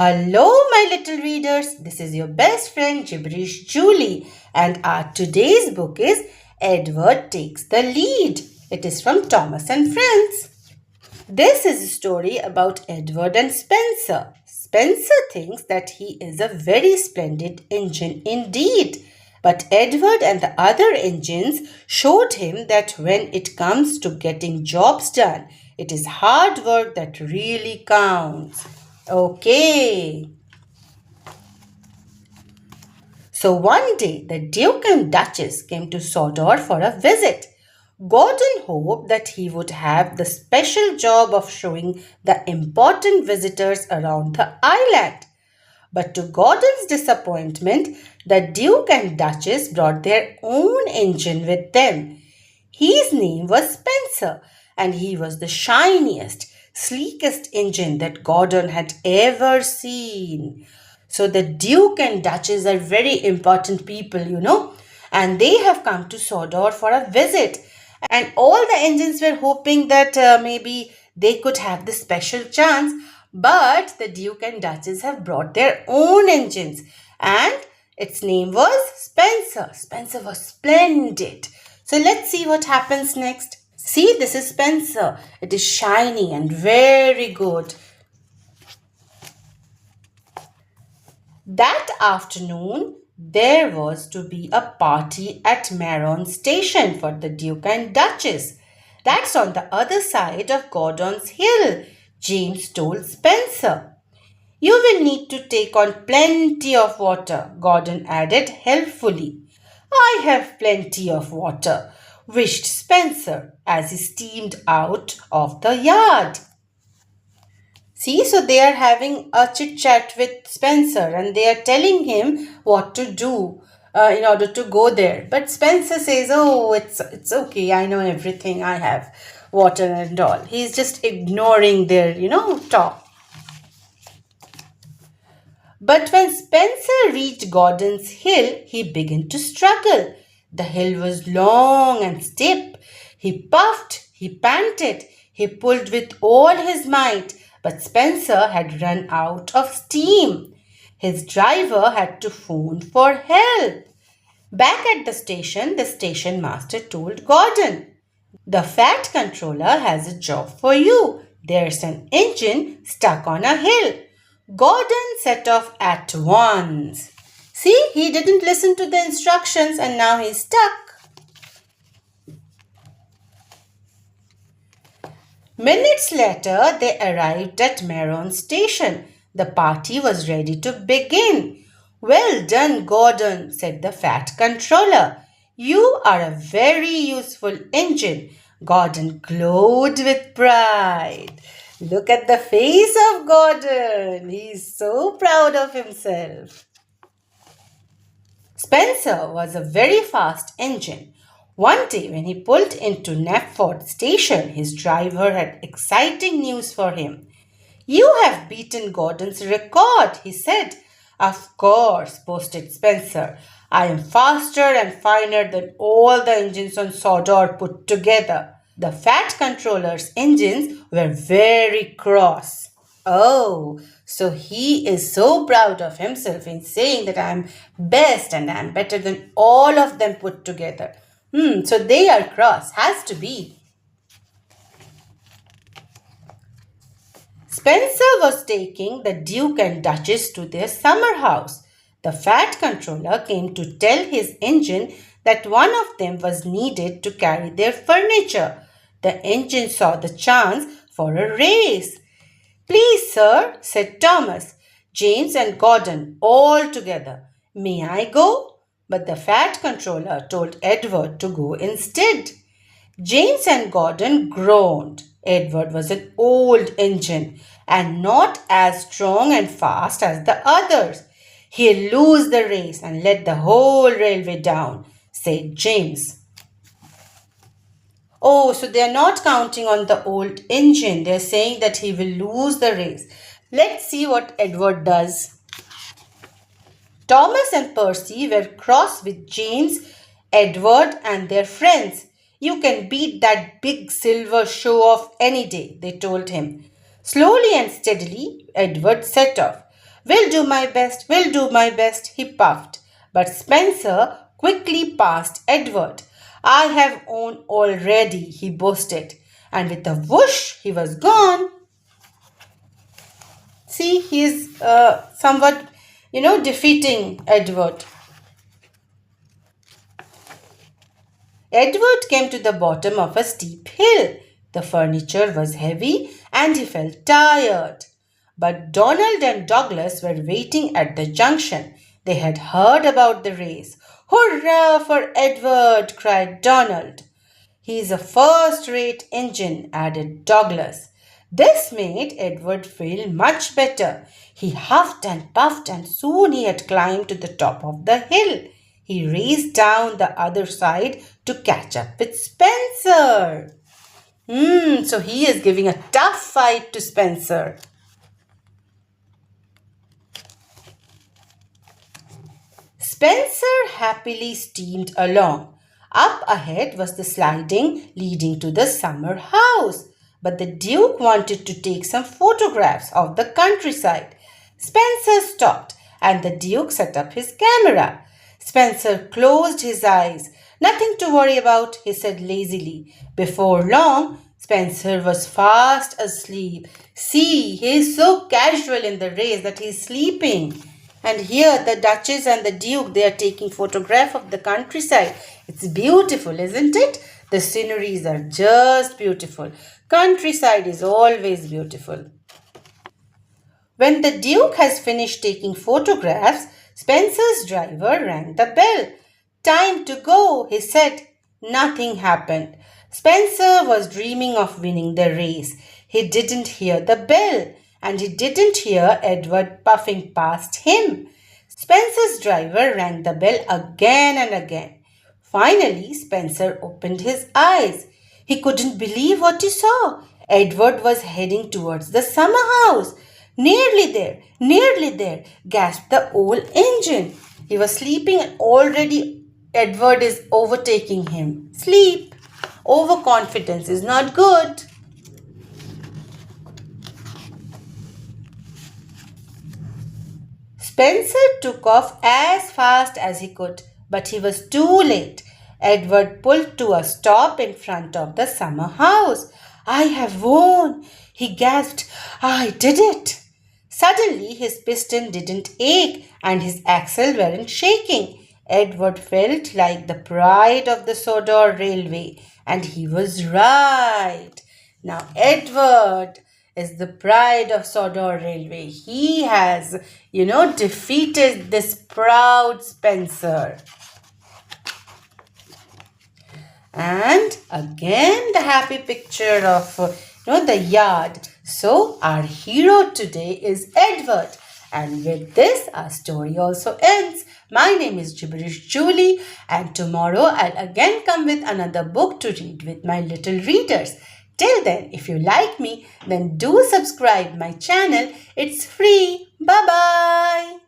Hello, my little readers. This is your best friend Jiberish Julie, and our today's book is Edward Takes the Lead. It is from Thomas and Friends. This is a story about Edward and Spencer. Spencer thinks that he is a very splendid engine indeed. But Edward and the other engines showed him that when it comes to getting jobs done, it is hard work that really counts. Okay. So one day the Duke and Duchess came to Sodor for a visit. Gordon hoped that he would have the special job of showing the important visitors around the island. But to Gordon's disappointment, the Duke and Duchess brought their own engine with them. His name was Spencer, and he was the shiniest, sleekest engine that Gordon had ever seen. So the Duke and Duchess are very important people, and they have come to Sodor for a visit. And all the engines were hoping that maybe they could have the special chance. But the Duke and Duchess have brought their own engines, and its name was Spencer. Spencer was splendid. So let's see what happens next. See, this is Spencer. It is shiny and very good. That afternoon, there was to be a party at Maron Station for the Duke and Duchess. That's on the other side of Gordon's Hill, James told Spencer. You will need to take on plenty of water, Gordon added helpfully. I have plenty of water, wished Spencer as he steamed out of the yard. See, so they are having a chit-chat with Spencer and they are telling him what to do in order to go there. But Spencer says, oh, it's okay, I know everything, I have water and all. He's just ignoring their, talk. But when Spencer reached Gordon's Hill, he began to struggle. The hill was long and steep. He puffed, he panted, he pulled with all his might. But Spencer had run out of steam. His driver had to phone for help. Back at the station master told Gordon, the fat controller has a job for you. There's an engine stuck on a hill. Gordon set off at once. See, he didn't listen to the instructions and now he's stuck. Minutes later, they arrived at Maron Station. The party was ready to begin. Well done, Gordon, said the fat controller. You are a very useful engine. Gordon glowed with pride. Look at the face of Gordon. He's so proud of himself. Spencer was a very fast engine. One day when he pulled into Knapford Station, his driver had exciting news for him. You have beaten Gordon's record, he said. Of course, boasted Spencer. I am faster and finer than all the engines on Sodor put together. The fat controller's engines were very cross. Oh, so he is so proud of himself in saying that I am best and I am better than all of them put together. So they are cross. Has to be. Spencer was taking the Duke and Duchess to their summer house. The fat controller came to tell his engine that one of them was needed to carry their furniture. The engine saw the chance for a race. Please, sir, said Thomas, James and Gordon all together. May I go? But the fat controller told Edward to go instead. James and Gordon groaned. Edward was an old engine and not as strong and fast as the others. He'll lose the race and let the whole railway down, said James. Oh, so they are not counting on the old engine. They are saying that he will lose the race. Let's see what Edward does. Thomas and Percy were cross with James, Edward and their friends. You can beat that big silver show-off any day, they told him. Slowly and steadily, Edward set off. Will do my best, he puffed. But Spencer quickly passed Edward. I have won already, he boasted. And with a whoosh, he was gone. See, he is somewhat, defeating Edward. Edward came to the bottom of a steep hill. The furniture was heavy and he felt tired. But Donald and Douglas were waiting at the junction. They had heard about the race. Hurrah for Edward! Cried Donald. He's a first-rate engine, added Douglas. This made Edward feel much better. He huffed and puffed and soon he had climbed to the top of the hill. He raced down the other side to catch up with Spencer. So he is giving a tough fight to Spencer. Spencer happily steamed along. Up ahead was the sliding leading to the summer house. But the Duke wanted to take some photographs of the countryside. Spencer stopped and the Duke set up his camera. Spencer closed his eyes. Nothing to worry about, he said lazily. Before long, Spencer was fast asleep. See, he is so casual in the race that he is sleeping. And here the Duchess and the Duke, they are taking photograph of the countryside. It's beautiful, isn't it? The sceneries are just beautiful. Countryside is always beautiful. When the Duke has finished taking photographs, Spencer's driver rang the bell. Time to go, he said. Nothing happened. Spencer was dreaming of winning the race. He didn't hear the bell, and he didn't hear Edward puffing past him. Spencer's driver rang the bell again and again. Finally, Spencer opened his eyes. He couldn't believe what he saw. Edward was heading towards the summer house. Nearly there, gasped the old engine. He was sleeping and already Edward is overtaking him. Sleep. Overconfidence is not good. Spencer took off as fast as he could, but he was too late. Edward pulled to a stop in front of the summer house. I have won, he gasped. I did it. Suddenly his piston didn't ache and his axle weren't shaking. Edward felt like the pride of the Sodor Railway, and he was right. Now Edward is the pride of Sodor Railway. He has, defeated this proud Spencer. And again the happy picture of the yard. So our hero today is Edward. And with this, our story also ends. My name is Jiberish Julie, and tomorrow I'll again come with another book to read with my little readers. Till then, if you like me, then do subscribe my channel. It's free. Bye-bye.